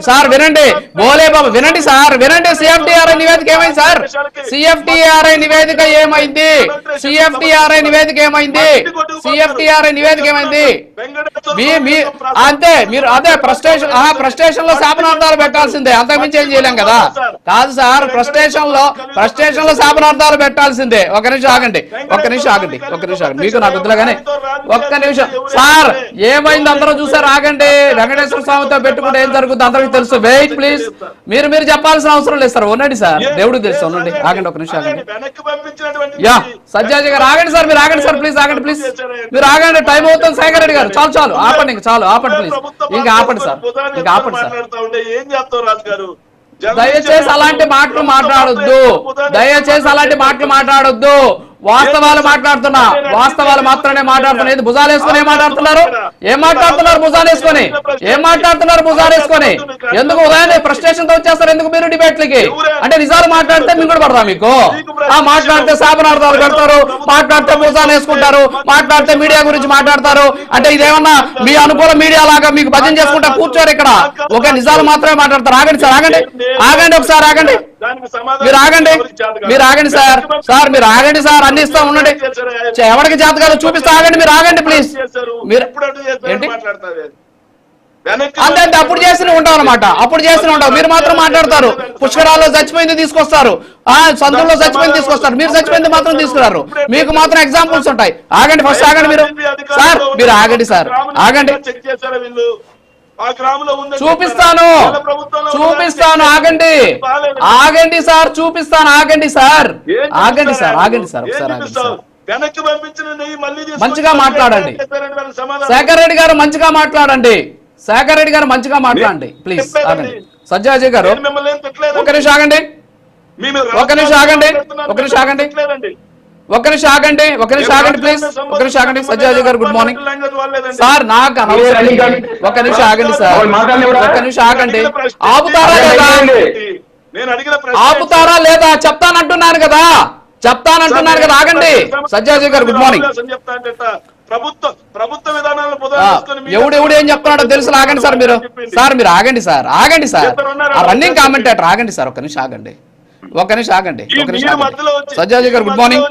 Sir వినండి, బోలే బాబు వినండి sir, వినండి. సిఎఫ్టిఆర్ఐ నివేదిక ఏమైంది సార్? సిఎఫ్టిఆర్ఐ నివేదిక ఏమైంది? సిఎఫ్టిఆర్ఐ నివేదిక ఏమైంది? సిఎఫ్టిఆర్ఐ నివేదిక ఏమైంది? అంతే మీరు అదే ఫ్రస్ట్రేషన్ లో శాపనార్థాలు పెట్టాల్సిందే, అంతకుమించి ఏం చేయలేం కదా. కాదు సార్, ఫ్రస్ట్రేషన్ లో శాపనార్థాలు పెట్టాల్సిందే. ఒక నిమిషం ఆగండి, మీకు నాకు వద్దులే కానీ ఒక్క నిమిషం సార్. ఏమైంది అందరూ చూసారు, ఆగండి. వెంకటేశ్వర స్వామితో పెట్టుకుంటే ఏం జరుగుతుంది అందరికి తెలుసు. వెయిట్ ప్లీజ్, మీరు చెప్పాల్సిన అవసరం లేదు సార్. ఉండండి సార్, దేవుడికి తెలుసు. ఉండండి, ఆగండి, ఒక నిమిషం ఆగండి. యా సజ్జాజీ గారు ఆగండి సార్, మీరు ఆగండి సార్, ప్లీజ్ ఆగండి, ప్లీజ్ మీరు ఆగండి. టైం అవుతుంది శేఖర్ రెడ్డి గారు, చాలు ఆపండి, ఆపండి ప్లీజ్, ఇంకా ఆపండి సార్, దయచేసి అలాంటి మాటలు మాట్లాడొద్దు. వాస్తవాలు మాత్రమే మాట్లాడుతున్నా. ఇది భుజాలు వేసుకొని ఏం మాట్లాడుతున్నారు? భుజాలు వేసుకొని ఎందుకు ఉదయాన్నే ఫ్రస్ట్రేషన్ తో వచ్చేస్తారు? ఎందుకు మీరు డిబేట్లకి? అంటే నిజాలు మాట్లాడితే మీకు కూడా పడదా? మీకు మాట్లాడితే శాపనార్థాలు పెడతారు, మాట్లాడితే భుజాలు వేసుకుంటారు, మాట్లాడితే మీడియా గురించి మాట్లాడతారు. అంటే ఇదేమన్నా మీ అనుకూల మీడియా లాగా మీకు భజన చేసుకుంటా కూర్చోరు ఇక్కడ. ఒక నిజాలు మాత్రమే మాట్లాడతారు. ఆగండి సార్, ఆగండి ఒకసారి ఆగండి, మీరు ఆగండి సార్, అన్ని ఇస్తా ఉండండి. ఎవరికి చేత కాదు చూపిస్తా, ఆగండి, మీరు ఆగండి ప్లీజ్. మీరు ఏంటి అంతే, అప్పుడు చేస్తూనే ఉంటాం అనమాట, మీరు మాత్రం మాట్లాడతారు. పుష్కరాల్లో చచ్చిపోయింది తీసుకొస్తారు, సందుల్లో చచ్చిపోయింది తీసుకొస్తారు, మీరు చచ్చిపోయింది మాత్రం తీసుకురారు. మీకు మాత్రం ఎగ్జాంపుల్స్ ఉంటాయి. ఆగండి, ఫస్ట్ ఆగండి మీరు సార్, ఆగండి సార్, చూపిస్తాను, ఆగండి సార్, చూపిస్తాను, ఆగండి సార్, మంచిగా మాట్లాడండి. శేఖర్ రెడ్డి గారు మంచిగా మాట్లాడండి, ప్లీజ్ ఆగండి. సజ్జాజీ గారు ఒక నిమిషం ఆగండి, ప్లీజ్ సజ్జాజీ గారు గుడ్ మార్నింగ్ సార్. నాకు ఒక నిమిషం ఆగండి సార్, ఆపుతారా లేదా చెప్తానంటున్నాను కదా, ఆగండి. సజ్జాజీ గారు గుడ్ మార్నింగ్. ఎవడు ఏం చెప్తున్నాడో తెలుసు. ఆగండి సార్, మీరు ఆగండి సార్, రన్నింగ్ కామెంటేటర్ ఆగండి సార్, ఒక నిమిషం ఆగండి. సజ్జాజీ గారు గుడ్ మార్నింగ్.